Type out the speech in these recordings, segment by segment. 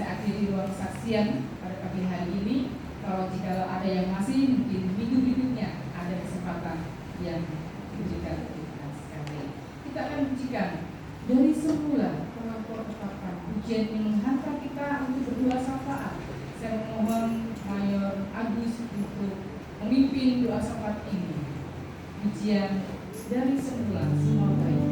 saya akhiri ruang kesaksian pada pagi hari ini. Kalau jika ada yang masih mungkin minggu berikutnya ada kesempatan yang diberikan untuk kita sekali. Kita akan pujikan dari semula telah Kau tetapkan pujian yang menghantar kita untuk berdoa syafaat. Saya memohon Mayor Agus untuk memimpin doa syafaat ini. Pujian dari semula semua baik.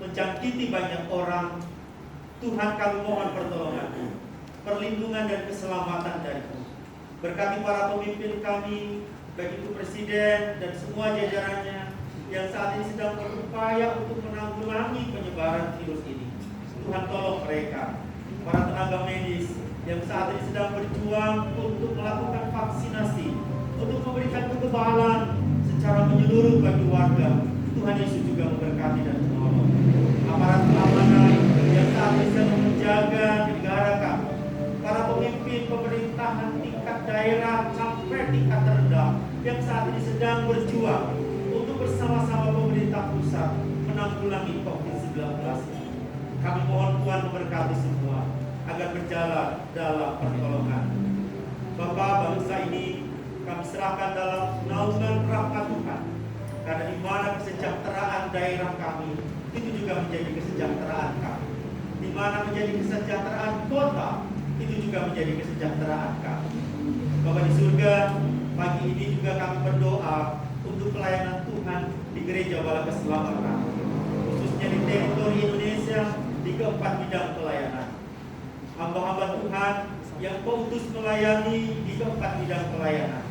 Menjangkiti banyak orang. Tuhan, kami mohon pertolongan, perlindungan dan keselamatan dari-Mu. Berkati para pemimpin kami, baik itu Presiden dan semua jajarannya yang saat ini sedang berupaya untuk menanggulangi penyebaran virus ini. Tuhan, tolong mereka. Para tenaga medis yang saat ini sedang berjuang untuk melakukan vaksinasi, untuk memberikan kekebalan secara menyeluruh bagi warga. Tuhan Yesus juga memberkati dan menolong. Aparat keamanan yang saat ini sedang menjaga negara kami, para pemimpin pemerintah pemerintahan tingkat daerah sampai tingkat terendah yang saat ini sedang berjuang untuk bersama-sama pemerintah pusat menanggulangi COVID-19. Kami mohon Tuhan memberkati semua agar berjalan dalam pertolongan. Bapak, bangsa ini kami serahkan dalam naungan rahmat Tuhan, karena di mana kesejahteraan daerah kami itu juga menjadi kesejahteraan kami. Di mana menjadi kesejahteraan kota itu juga menjadi kesejahteraan kami. Bapak di surga, pagi ini juga kami berdoa untuk pelayanan Tuhan di Gereja Bala Keselamatan, khususnya di teritori Indonesia di keempat bidang pelayanan. Hamba-hamba Tuhan yang Kau utus melayani di keempat bidang pelayanan,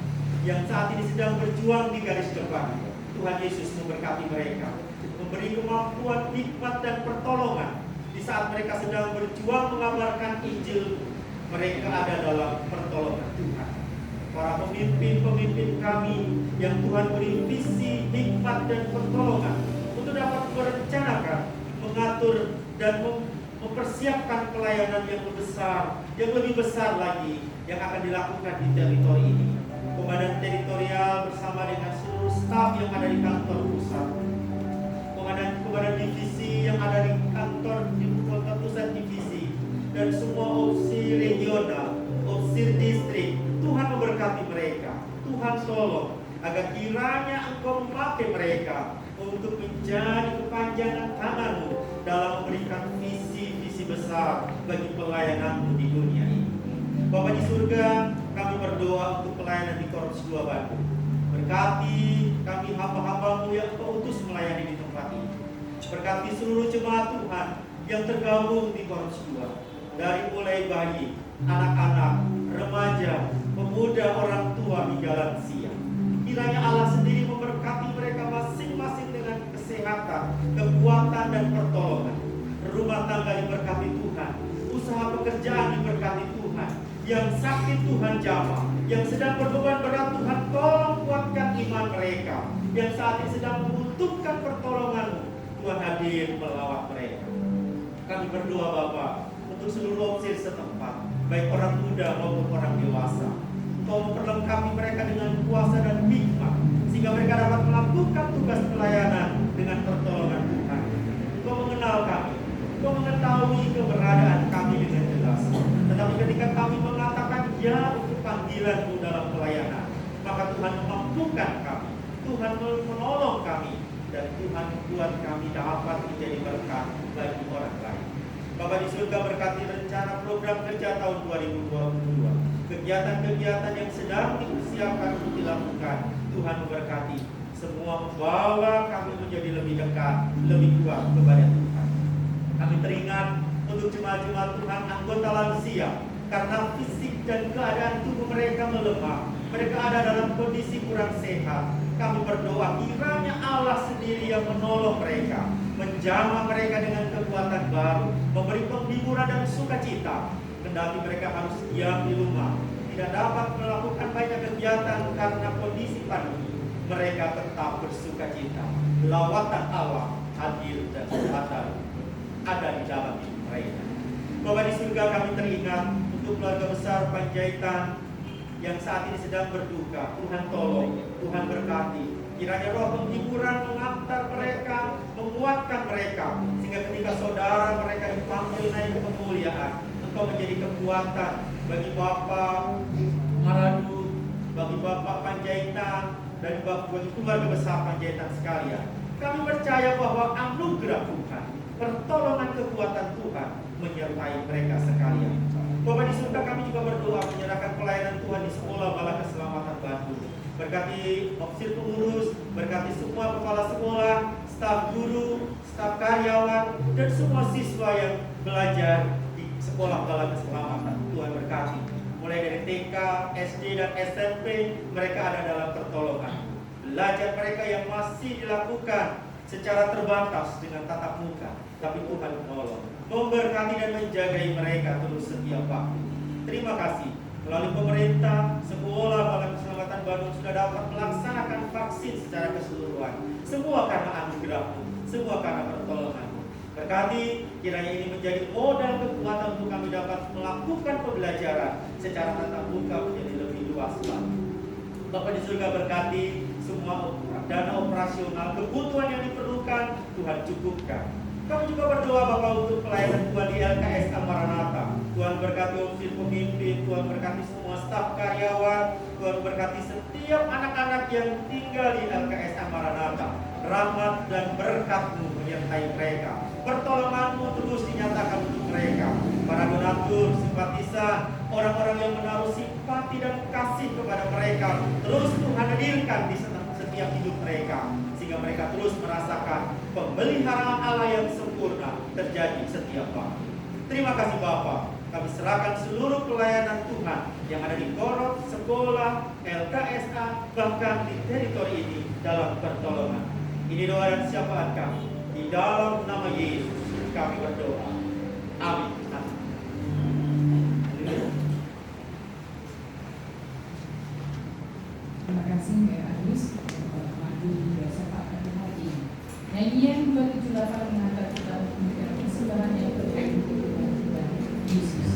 yang saat ini sedang berjuang di garis depan, Tuhan Yesus memberkati mereka, memberi kemampuan, hikmat dan pertolongan di saat mereka sedang berjuang mengabarkan Injil. Mereka ada dalam pertolongan Tuhan. Para pemimpin-pemimpin kami yang Tuhan beri visi, hikmat dan pertolongan untuk dapat merencanakan, mengatur dan mempersiapkan pelayanan yang lebih besar lagi yang akan dilakukan di teritori ini. Komandan teritorial bersama dengan seluruh staf yang ada di kantor pusat, komandan divisi yang ada di kantor pusat divisi, dan semua opsi regional, opsi distrik. Tuhan memberkati mereka. Tuhan tolong agar kiranya Engkau memakai mereka untuk menjadi kepanjangan tangan-Mu dalam memberikan visi-visi besar bagi pelayanan-Mu di dunia ini. Bapa di surga, kami berdoa untuk pelayanan di Korps 2 Bandung. Berkati kami hamba-hamba-Mu yang Engkau utus melayani di tempat ini. Berkati seluruh jemaat Tuhan yang tergabung di Korps 2, dari mulai bayi, anak-anak, remaja, pemuda, orang tua hingga lansia. Kiranya Allah sendiri memberkati mereka masing-masing dengan kesehatan, kekuatan dan pertolongan. Rumah tangga diberkati Tuhan, usaha pekerjaan diberkati Tuhan, yang sakit Tuhan jamah, yang sedang berbeban berat Tuhan tolong kuatkan iman mereka, yang saat ini sedang membutuhkan pertolongan-Mu, Tuhan hadir melawat mereka. Kami berdoa Bapa untuk seluruh opsir setempat, baik orang muda maupun orang dewasa. Kau memperlengkapi mereka dengan kuasa dan hikmat, sehingga mereka dapat melakukan tugas pelayanan dengan pertolongan Tuhan. Kau mengenal kami, Kau mengetahui keberadaan kami dengan jelas. Tetapi ketika kami mengatakan ya untuk panggilan-Mu dalam pelayanan, maka Tuhan memampukan kami, Tuhan menolong kami, dan Tuhan membuat kami dapat menjadi berkat bagi orang lain. Bapak di surga, berkati rencana program kerja tahun 2022, kegiatan-kegiatan yang sedang dipersiapkan untuk dilakukan. Tuhan memberkati semua, membawa kami menjadi lebih dekat, lebih kuat kepada Tuhan. Kami teringat untuk jemaat-jemaat Tuhan anggota lansia, karena fisik dan keadaan tubuh mereka melemah, mereka ada dalam kondisi kurang sehat. Kami berdoa kiranya Allah sendiri yang menolong mereka, menjamah mereka dengan kekuatan baru, memberi penghiburan dan sukacita. Kendati mereka harus diam di rumah, tidak dapat melakukan banyak kegiatan karena kondisi pandemi, mereka tetap bersukacita. Lawatan Allah hadir dan sejahtera ada di dalam hidup mereka. Bapak di surga, kami teringat untuk keluarga besar Panjaitan yang saat ini sedang berduka. Tuhan tolong, Tuhan berkati. Kiranya roh penghiburan mengantar mereka, menguatkan mereka, sehingga ketika saudara mereka dipanggil naik ke kemuliaan, Engkau menjadi kekuatan bagi Bapak Maradu, bagi Bapak Panjaitan, dan bagi keluarga besar Panjaitan sekalian. Kami percaya bahwa anugerah Tuhan, pertolongan kekuatan Tuhan menyertai mereka sekalian. Bapak di surga, kami juga berdoa menyerahkan pelayanan Tuhan di Sekolah Bala Keselamatan Bandung. Berkati opsir pengurus, berkati semua kepala sekolah, staf guru, staf karyawan, dan semua siswa yang belajar di Sekolah Bala Keselamatan. Tuhan berkati. Mulai dari TK, SD, dan SMP, mereka ada dalam pertolongan. Belajar mereka yang masih dilakukan secara terbatas dengan tatap muka, tapi Tuhan menolong, memberkati dan menjagai mereka terus setiap waktu. Terima kasih. Melalui pemerintah, Sekolah Bala Keselamatan Bandung sudah dapat melaksanakan vaksin secara keseluruhan. Semua karena anugerah-Mu, semua karena pertolongan-Mu. Berkati kiranya ini menjadi modal kekuatan untuk kami dapat melakukan melakukan pembelajaran secara tatap muka menjadi lebih luas lagi. Bapa di surga, berkati semua dana operasional, kebutuhan yang diperlukan, Tuhan cukupkan. Kami juga berdoa Bapak untuk pelayanan Tuhan di LKSA Maranatha. Tuhan berkati unsur pemimpin, Tuhan berkati semua staf karyawan, Tuhan berkati setiap anak-anak yang tinggal di LKSA Maranatha. Rahmat dan berkat-Mu menyertai mereka. Pertolongan-Mu terus dinyatakan untuk mereka. Para donatur, simpatisan, orang-orang yang menaruh simpati dan kasih kepada mereka, terus Tuhan hadirkan di setiap hidup mereka, sehingga mereka terus merasakan pemeliharaan Allah yang sempurna terjadi setiap waktu. Terima kasih Bapa. Kami serahkan seluruh pelayanan Tuhan yang ada di Korot, sekolah, LKSA, bahkan di teritori ini dalam pertolongan. Ini doa dan syafaat kami. Di dalam nama Yesus kami berdoa. Amin. Terima kasih Mbak Agus. Maju syafaat hari ini. Nyanyian 278 menghantar kita untuk memberikan persembahan yang terbaik untuk Tuhan Yesus.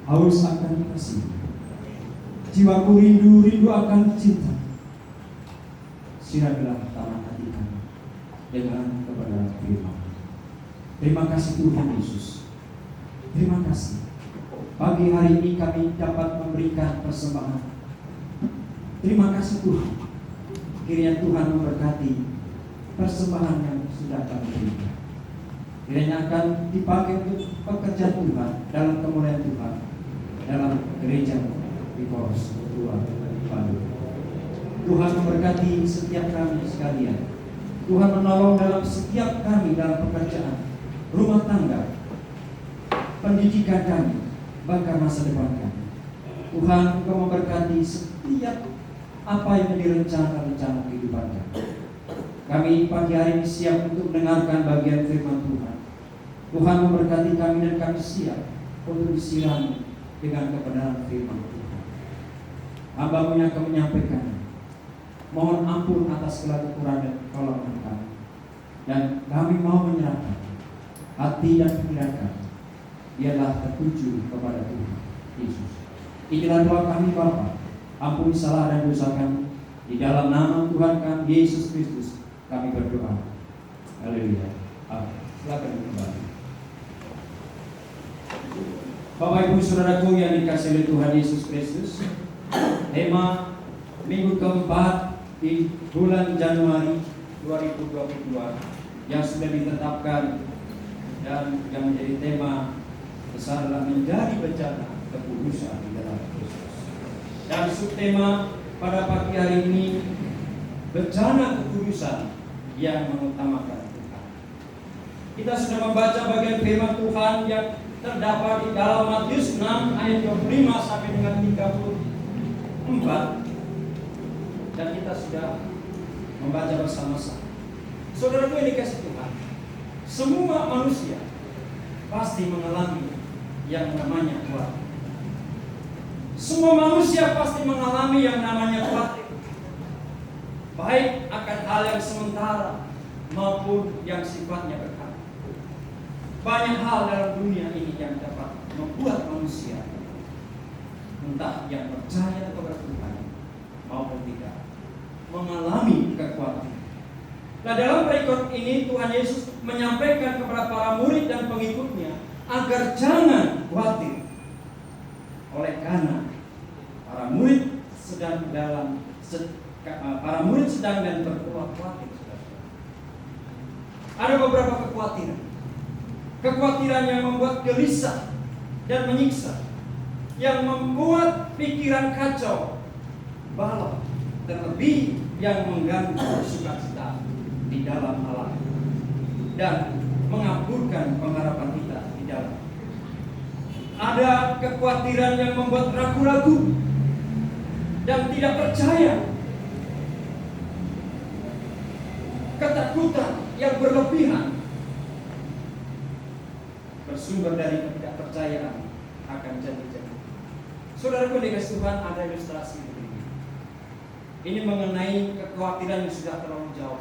haus akan kasih. Jiwaku rindu akan cinta. Siramilah taman hati kami dengan kebenaran firman. Terima kasih Tuhan Yesus. Terima kasih. Pagi hari ini kami dapat memberikan persembahan. Terima kasih Tuhan. Kiranya Tuhan memberkati persembahan yang sudah kami berikan. Kiranya akan dipakai untuk pekerjaan Tuhan dalam kemuliaan Tuhan dalam gereja di Poros Tua Bandung. Tuhan memberkati setiap kami sekalian. Tuhan menolong dalam setiap kami dalam pekerjaan, rumah tangga, pendidikan kami, bahkan masa depan kami. Tuhan Engkau memberkati setiap apa yang direncana-rencana kehidupan kami. Kami pagi hari ini siap untuk mendengarkan bagian firman Tuhan. Tuhan memberkati kami dan kami siap untuk disirami dengan kebenaran firman Tuhan. Hamba-Mu yang akan menyampaikan, mohon ampun atas segala kekurangan dan kelemahan kami. Dan kami mau menyerahkan hati dan pikiran kami, biarlah tertuju kepada Tuhan Yesus. Inilah doa kami Bapa. Ampuni salah dan dosa kami. Di dalam nama Tuhan kami Yesus Kristus kami berdoa. Haleluya. Amin. Silakan kembali. Bapak Ibu Saudaraku yang dikasihi oleh Tuhan Yesus Kristus, tema minggu keempat di bulan Januari 2022 yang sudah ditetapkan dan yang menjadi tema besar adalah menjadi bencana kekudusan di dalam Kristus. Dan subtema pada pagi hari ini, bencana kekudusan yang mengutamakan Tuhan. Kita sudah membaca bagian firman Tuhan yang terdapat di dalam Matius 6 ayat 25 sampai dengan 34. Dan kita sudah membaca bersama-sama. Saudaraku yang dikasihi Tuhan, semua manusia pasti mengalami yang namanya khawatir. Semua manusia pasti mengalami yang namanya khawatir, baik akan hal yang sementara maupun yang sifatnya kekal. Banyak hal dalam dunia ini yang dapat membuat manusia, entah yang percaya kepada Tuhan maupun tidak, mengalami kekhawatiran. Nah, dalam perikop ini Tuhan Yesus menyampaikan kepada para murid dan pengikutnya agar jangan khawatir. Oleh karena para murid sedang dan berkhawatir. Ada beberapa kekhawatiran. Kekhawatiran yang membuat gelisah dan menyiksa, yang membuat pikiran kacau, balau, terlebih yang mengganggu sukacita di dalam alam dan mengaburkan pengharapan kita di dalam. Ada kekhawatiran yang membuat ragu-ragu dan tidak percaya, ketakutan yang berlebihan bersumber dari ketidakpercayaan akan jadi-jadi. Saudaraku dikasihi Tuhan, ada ilustrasi begini. Ini mengenai kekhawatiran yang sudah terlalu jauh.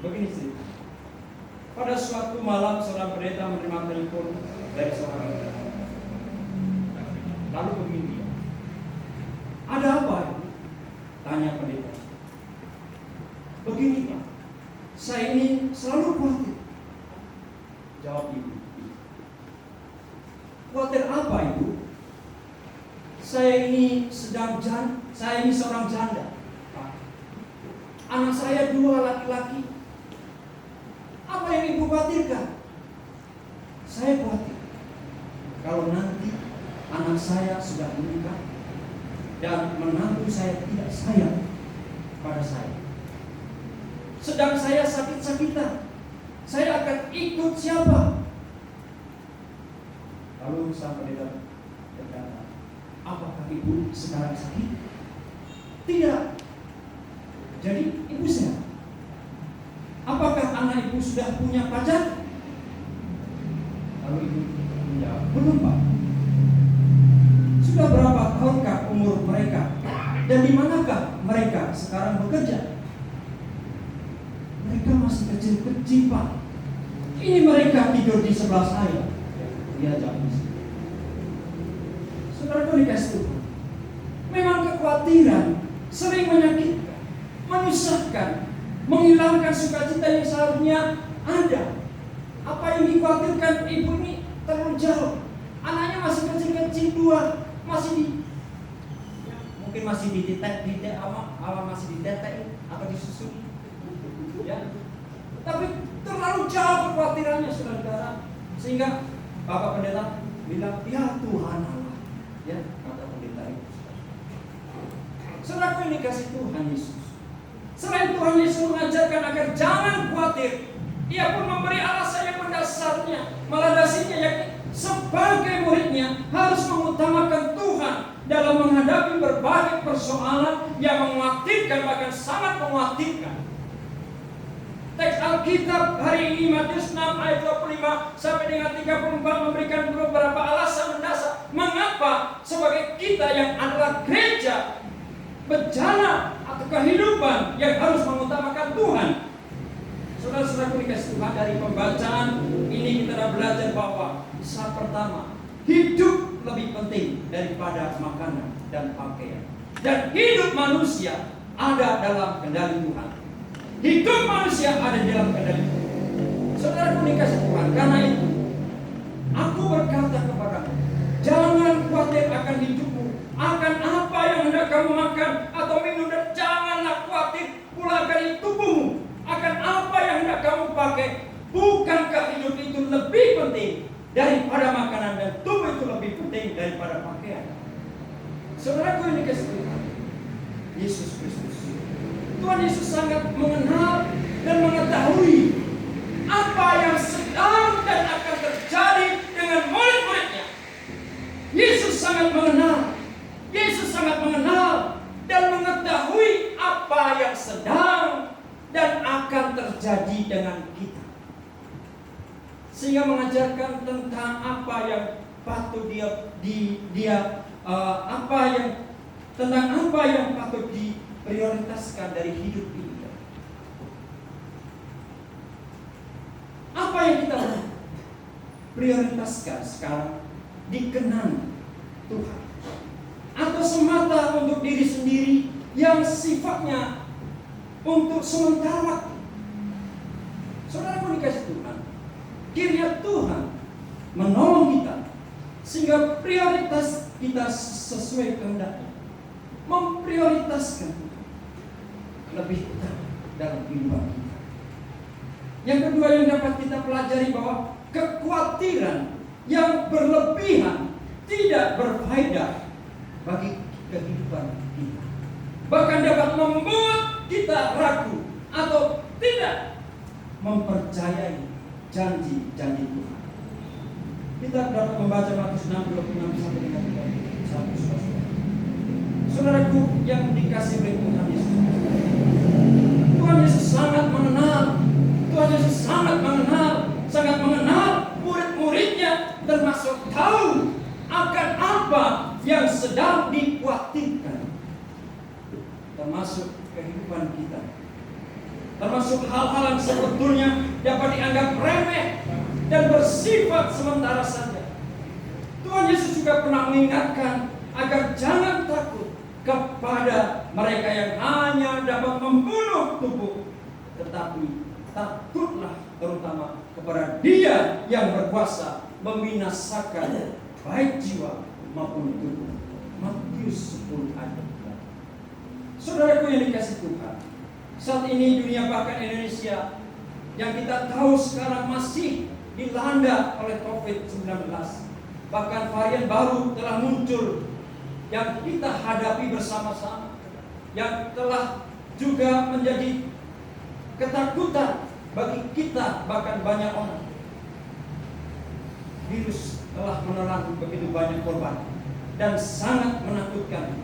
Begini cerita. Pada suatu malam seorang pendeta menerima telepon dari seorang pendeta. Lalu begini dia, ada apa? Tanya pendeta. Begini Pak, saya ini selalu khawatir. Jawab ibu. Khawatir apa ibu? Saya ini seorang janda. Pak, anak saya 2 laki-laki. Apa yang ibu khawatirkan? Saya khawatir kalau nanti anak saya sudah menikah dan menantu saya tidak sayang pada saya, sedang saya sakit-sakitan, saya akan ikut siapa? Lalu sang pendeta berkata, apakah ibu sekarang sakit? Tidak. Jadi ibu sehat. Apakah anak ibu sudah punya pacar? Lalu ibu menjawab, belum Pak. Sudah berapa tahunkah umur mereka? Dan di manakah mereka sekarang bekerja? Mereka masih kecil-kecil Pak. Ini mereka tidur di sebelah saya. Dia jawab. Saudara dikasih Tuhan, memang kekhawatiran sering menyakitkan, menyusahkan, menghilangkan sukacita yang seharusnya ada. Apa yang dikhawatirkan ibu ini terlalu jauh. Anaknya masih kecil-kecil, 2, mungkin masih ditetek atau disusui. Ya. Tapi terlalu jauh kekhawatirannya, saudara. Sehingga Bapak Pendeta bilang, ya Tuhan Allah. Ya, kata pendeta itu. Saudara ini kasih Tuhan Yesus. Selain Tuhan Yesus mengajarkan agar jangan khawatir, Ia pun memberi alasan yang mendasarnya, melandasinya, yakni sebagai muridnya harus mengutamakan Tuhan dalam menghadapi berbagai persoalan yang mengkhawatirkan, bahkan sangat mengkhawatirkan. Teks Alkitab hari ini Matius 6 ayat 25 sampai dengan 34 memberikan beberapa alasan mendasar mengapa sebagai kita yang adalah gereja, bejana atau kehidupan yang harus mengutamakan Tuhan. Saudara-saudaraku dikasih Tuhan, dari pembacaan ini kita sudah belajar bahwa saat pertama, hidup lebih penting daripada makanan dan pakaian. Dan hidup manusia ada dalam kendali Tuhan. Hidup manusia ada di dalam kendali Tuhan. Saudaraku dikasih Tuhan, karena itu aku berkata kepadamu, jangan khawatir akan hidupmu, akan apa yang hendak kamu makan atau minum, dan janganlah khawatir pula akan tubuhmu, akan apa yang hendak kamu pakai. Bukankah hidup itu lebih penting daripada makanan, dan tubuh itu lebih penting daripada pakaian? Saudaraku yang dikasih Tuhan, Yesus Kristus, Tuhan Yesus sangat mengenal dan mengetahui apa yang sedang dan akan terjadi dengan murid-muridnya. Yesus sangat mengenal, Yesus sangat mengenal dan mengetahui apa yang sedang dan akan terjadi dengan kita, sehingga mengajarkan tentang apa yang patut tentang apa yang patut diprioritaskan dari hidup ini. Apa yang kita prioritaskan sekarang dikenal Tuhan, atau semata untuk diri sendiri yang sifatnya untuk sementara waktu? Saudara dikasih Tuhan, kiranya Tuhan menolong kita sehingga prioritas kita sesuai kehendaknya, memprioritaskan lebih utama dalam kehidupan kita. Yang kedua yang dapat kita pelajari, bahwa kekhawatiran yang berlebihan tidak berfaedah bagi kehidupan kita, bahkan dapat membuat kita ragu atau tidak mempercayai janji-janji Tuhan. Kita dapat membaca Matius 6:26 sampai dengan 31. Saudaraku yang dikasih oleh Tuhan Yesus, Tuhan Yesus sangat mengenal, Tuhan Yesus sangat mengenal murid-muridnya, termasuk tahu akan apa yang sedang dikhawatirkan, termasuk kehidupan kita, termasuk hal-hal yang sebetulnya dapat dianggap remeh dan bersifat sementara saja. Tuhan Yesus juga pernah mengingatkan agar jangan takut kepada mereka yang hanya dapat membunuh tubuh, tetapi takutlah terutama kepada Dia yang berkuasa membinasakan baik jiwa maupun tubuh. Matius 10 ayat 4. Saudaraku yang dikasih Tuhan, saat ini dunia, bahkan Indonesia yang kita tahu sekarang masih dilanda oleh COVID-19. Bahkan varian baru telah muncul yang kita hadapi bersama-sama, yang telah juga menjadi ketakutan bagi kita, bahkan banyak orang. Virus telah menelan begitu banyak korban dan sangat menakutkan.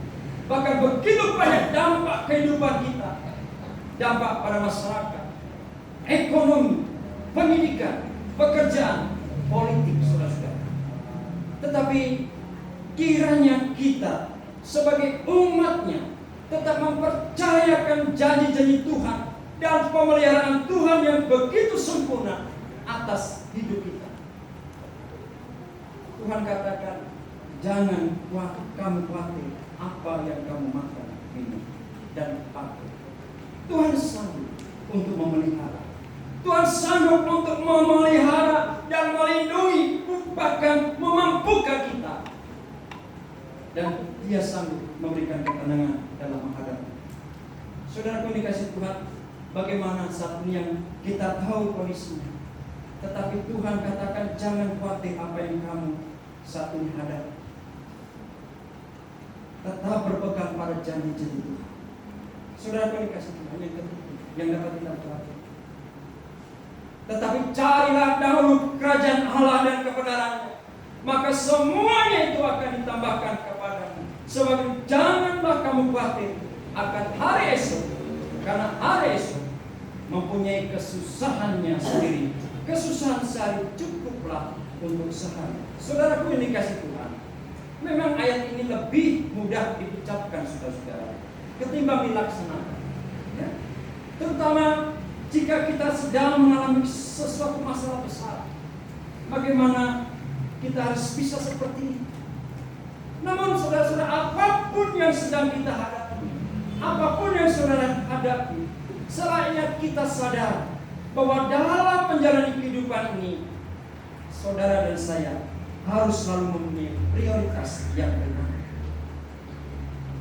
Bahkan begitu banyak dampak kehidupan kita, dampak pada masyarakat, ekonomi, pendidikan, pekerjaan, politik, saudara-saudara. Tetapi kiranya kita sebagai umatnya tetap mempercayakan janji-janji Tuhan dan pemeliharaan Tuhan yang begitu sempurna atas hidup kita. Tuhan katakan, jangan kamu khawatir apa yang kamu makan, minum, dan pakai. Tuhan sanggup untuk memelihara. Tuhan sanggup untuk memelihara dan melindungi, bahkan memampukan kita. Dan Dia sanggup memberikan ketenangan dalam menghadapi. Saudaraku dikasih Tuhan, bagaimana saat ini yang kita tahu kondisinya, tetapi Tuhan katakan jangan khawatir apa yang kamu saat ini hadapi. Tetap berpegang pada janji-janji Tuhan. Saudaraku dikasih Tuhan, yang ketiga yang dapat kita perhatikan. Tetapi carilah dahulu kerajaan Allah dan kebenarannya, maka semuanya itu akan ditambahkan kepadamu. Sebab janganlah kamu khawatir akan hari esok, karena hari esok mempunyai kesusahannya sendiri. Kesusahan sehari cukuplah untuk sehari. Saudaraku yang dikasih Tuhan, memang ayat ini lebih mudah diucapkan saudara-saudara ketimbang dilaksanakan, ya. Terutama jika kita sedang mengalami sesuatu masalah besar, bagaimana kita harus bisa seperti ini. Namun saudara-saudara, apapun yang sedang kita hadapi, apapun yang saudara hadapi, selainnya kita sadar bahwa dalam menjalani kehidupan ini, saudara dan saya harus selalu mempunyai prioritas yang benar.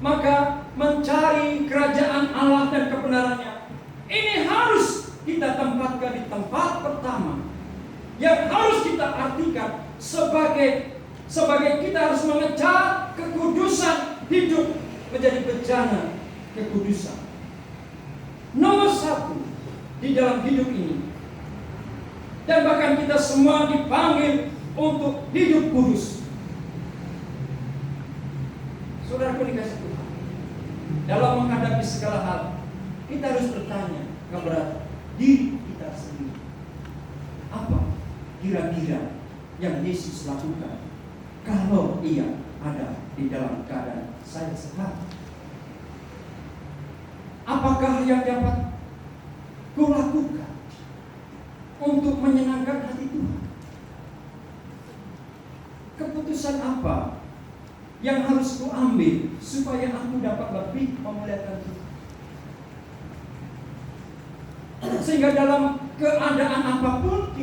Maka mencari kerajaan Allah dan kebenarannya, ini harus kita tempatkan di tempat pertama, yang harus kita artikan sebagai kita harus mengejar kekudusan hidup menjadi bejana kekudusan. Nomor satu di dalam hidup ini, dan bahkan kita semua dipanggil untuk hidup kudus. Saudaraku dikasih Tuhan, dalam menghadapi segala hal, kita harus bertanya kepada diri kita sendiri, apa kira-kira yang Yesus lakukan kalau Ia ada di dalam keadaan saya sekarang? Apakah yang dapat kulakukan untuk menyenangkan hati Tuhan? Keputusan apa yang harus kuambil supaya aku dapat lebih memuliakan Tuhan? Sehingga dalam keadaan apapun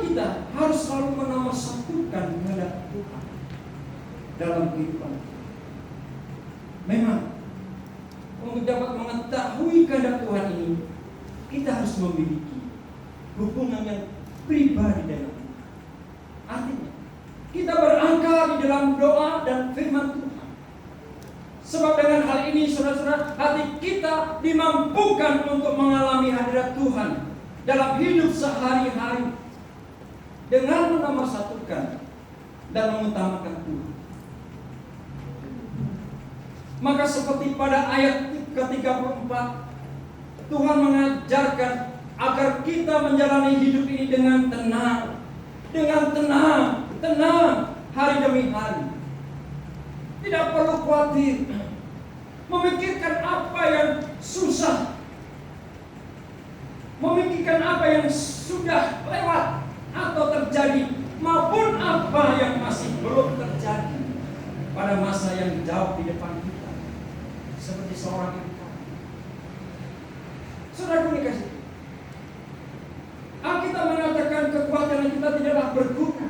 kita harus selalu menomorsatukan kehendak Tuhan dalam kehidupan. Memang untuk dapat mengetahui kehendak Tuhan ini, kita harus memiliki hubungan yang pribadi dengan Tuhan. Artinya, kita berangkat di dalam doa dan firman Tuhan. Sebab dengan hal ini, saudara-saudara, hati kita dimampukan untuk mengalami hadirat Tuhan dalam hidup sehari-hari dengan menomorsatukan dan mengutamakan Tuhan. Maka seperti pada ayat ke-34, Tuhan mengajarkan agar kita menjalani hidup ini dengan tenang hari demi hari. Tidak perlu khawatir memikirkan apa yang susah, memikirkan apa yang sudah lewat atau terjadi, maupun apa yang masih belum terjadi pada masa yang jauh di depan kita. Seperti seorang ibu. Saudaraku dikasih, Alkitab mengatakan kekuatan kita tidaklah berguna,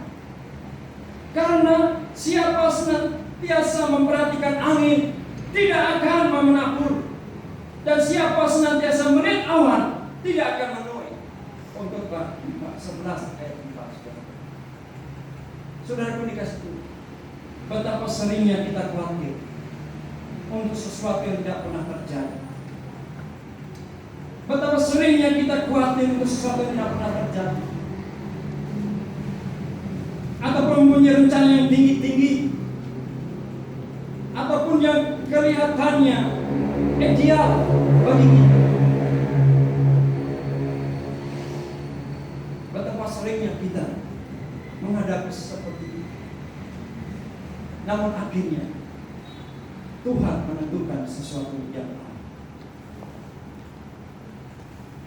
karena siapa senantiasa memperhatikan angin tidak akan menabur, dan siapa senantiasa melihat awan tidak akan menuai. Untuk 11 ayat 4. Saudaraku dikasih Tuhan, betapa seringnya kita khawatir untuk sesuatu yang tidak pernah terjadi. Betapa seringnya kita khawatir untuk sesuatu yang tidak pernah terjadi, ataupun mempunyai rencana yang tinggi-tinggi, ataupun yang kelihatannya ideal bagi kita. Betapa seringnya kita menghadapi seperti itu. Namun akhirnya Tuhan menentukan sesuatu yang lain.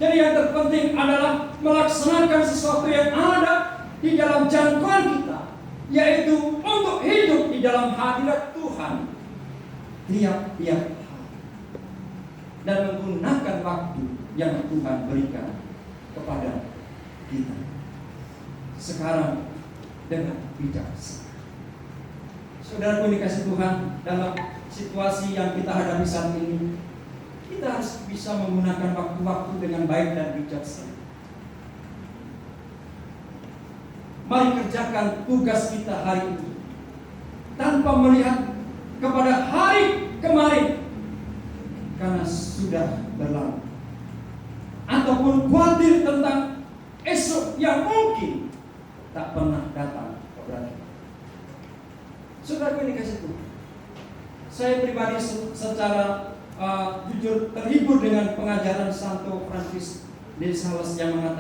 Jadi yang terpenting adalah melaksanakan sesuatu yang ada di dalam jangkauan kita, yaitu untuk hidup di dalam hadirat Tuhan tiap-tiap hari dan menggunakan waktu yang Tuhan berikan kepada kita sekarang dengan bijaksana. Saudaraku dikasih Tuhan, dalam situasi yang kita hadapi saat ini, kita harus bisa menggunakan waktu-waktu dengan baik dan bijaksana. Mari kerjakan tugas kita hari ini tanpa melihat kepada hari kemarin, karena sudah berlalu, ataupun khawatir tentang esok yang mungkin tak pernah datang kepada kita. Saudara ini kasih Tuhan, saya pribadi secara jujur terhibur dengan pengajaran Santo Francis de Sales yang mengatakan